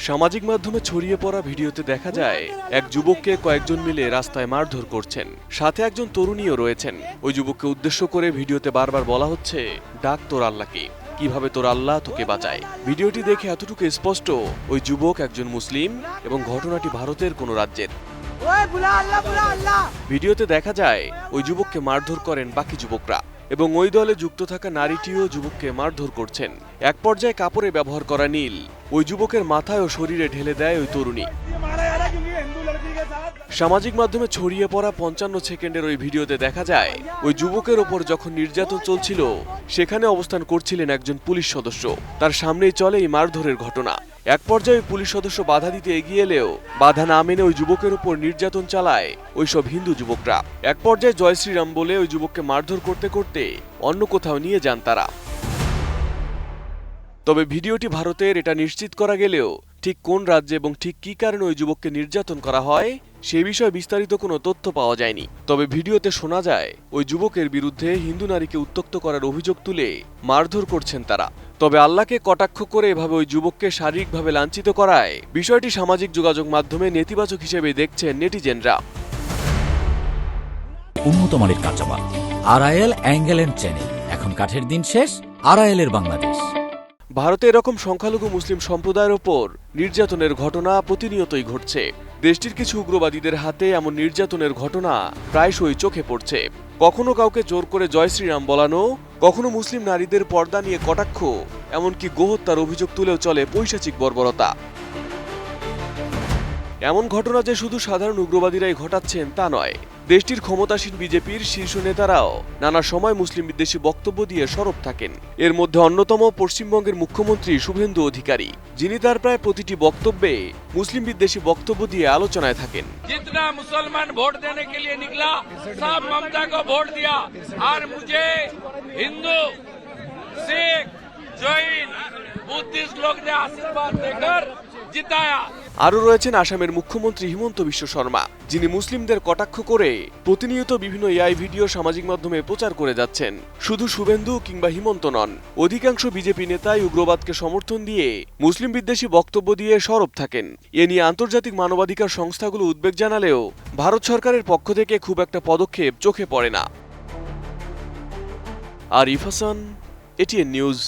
সামাজিক মাধ্যমে ছড়িয়ে পড়া ভিডিওতে দেখা যায় এক যুবককে কয়েকজন মিলে রাস্তায় মারধর করছেন, সাথে একজন তরুণীও রয়েছেন। ওই যুবককে উদ্দেশ্য করে ভিডিওতে বারবার বলা হচ্ছে, ডাক তোর আল্লাহকে, কিভাবে তোর আল্লাহ তোকে বাঁচায়। ভিডিওটি দেখে এতটুকু স্পষ্ট, ওই যুবক একজন মুসলিম এবং ঘটনাটি ভারতের কোনো রাজ্যের। ভিডিওতে দেখা যায় ওই যুবককে মারধর করেন বাকি যুবকরা এবং ওই দলে যুক্ত থাকা নারীটিও যুবককে মারধর করছেন। এক পর্যায়ে কাপড়ে ব্যবহার করা নীল ওই যুবকের মাথায় ও শরীরে ঢেলে দেয় ওই তরুণী। সামাজিক মাধ্যমে ছড়িয়ে পড়া 55 সেকেন্ডের ওই ভিডিওতে দেখা যায় ওই যুবকের ওপর যখন নির্যাতন চলছিল সেখানে অবস্থান করছিলেন একজন পুলিশ সদস্য। তার সামনেই চলে এই মারধরের ঘটনা। এক পর্যায়ে পুলিশ সদস্য বাধা দিতে এগিয়ে এলেও বাধা না মেনে ওই যুবকের উপর নির্যাতন চালায় ওইসব হিন্দু যুবকরা। এক পর্যায়ে জয় শ্রীরাম বলে ওই যুবককে মারধর করতে করতে অন্য কোথাও নিয়ে যান তারা। তবে ভিডিওটি ভারতের এটা নিশ্চিত করা গেলেও ঠিক কোন রাজ্যে এবং ঠিক কী কারণে ওই যুবককে নির্যাতন করা হয় সে বিষয়ে বিস্তারিত কোনো তথ্য পাওয়া যায়নি। তবে ভিডিওতে শোনা যায় ওই যুবকের বিরুদ্ধে হিন্দু নারীকে উত্ত্যক্ত করার অভিযোগ তুলে মারধর করছেন তারা। তবে আল্লাহকে কটাক্ষ করে এভাবে ওই যুবককে শারীরিকভাবে লাঞ্ছিত করায় বিষয়টি সামাজিক যোগাযোগ মাধ্যমে নেতিবাচক হিসেবে দেখছেন নেটিজেনরা। উন্নত মানের কাঁচামাল আরআইএল অ্যাঙ্গেল এন্ড চ্যানেল, এখন কাঠের দিন শেষ, আরআইএল এর বাংলাদেশ। ভারতে এরকম সংখ্যালঘু মুসলিম সম্প্রদায়ের ওপর নির্যাতনের ঘটনা প্রতিনিয়তই ঘটছে। দেশটির কিছু উগ্রবাদীদের হাতে এমন নির্যাতনের ঘটনা প্রায়শই চোখে পড়ছে। কখনো কাউকে জোর করে জয় শ্রীরাম বলানো, কখনো মুসলিম নারীদের পর্দা নিয়ে কটাক্ষ, এমনকি গোহত্যার অভিযোগ তুলেও চলে পৈশাচিক বর্বরতা। এমন ঘটনা যে শুধু সাধারণ উগ্রবাদীরাই ঘটাচ্ছেন তা নয়, দেশটির ক্ষমতাসীন বিজেপির শীর্ষ নেতারাও নানা সময় মুসলিম বিদ্বেষী বক্তব্য দিয়ে সরব থাকেন। এর মধ্যে অন্যতম পশ্চিমবঙ্গের মুখ্যমন্ত্রী শুভেন্দু অধিকারী, যিনি তার প্রায় প্রতিটি বক্তব্যে মুসলিম বিদ্বেষী বক্তব্য দিয়ে আলোচনায় থাকেন। जितना मुसलमान वोट देने के लिए निकला सब ममता को वोट दिया और मुझे हिंदू, सिख, जैन, बुद्धिस्ट लोग ने आशीर्वाद देकर जिताया। আরও রয়েছেন আসামের মুখ্যমন্ত্রী হিমন্ত বিশ্ব শর্মা, যিনি মুসলিমদের কটাক্ষ করে প্রতিনিয়ত বিভিন্ন এআই ভিডিও সামাজিক মাধ্যমে প্রচার করে যাচ্ছেন। শুধু শুভেন্দু কিংবা হিমন্ত নন, অধিকাংশ বিজেপি নেতাই উগ্রবাদকে সমর্থন দিয়ে মুসলিম বিদ্বেষী বক্তব্য দিয়ে সরব থাকেন। এ নিয়ে আন্তর্জাতিক মানবাধিকার সংস্থাগুলো উদ্বেগ জানালেও ভারত সরকারের পক্ষ থেকে খুব একটা পদক্ষেপ চোখে পড়ে না। Arif Hasan, ATN news.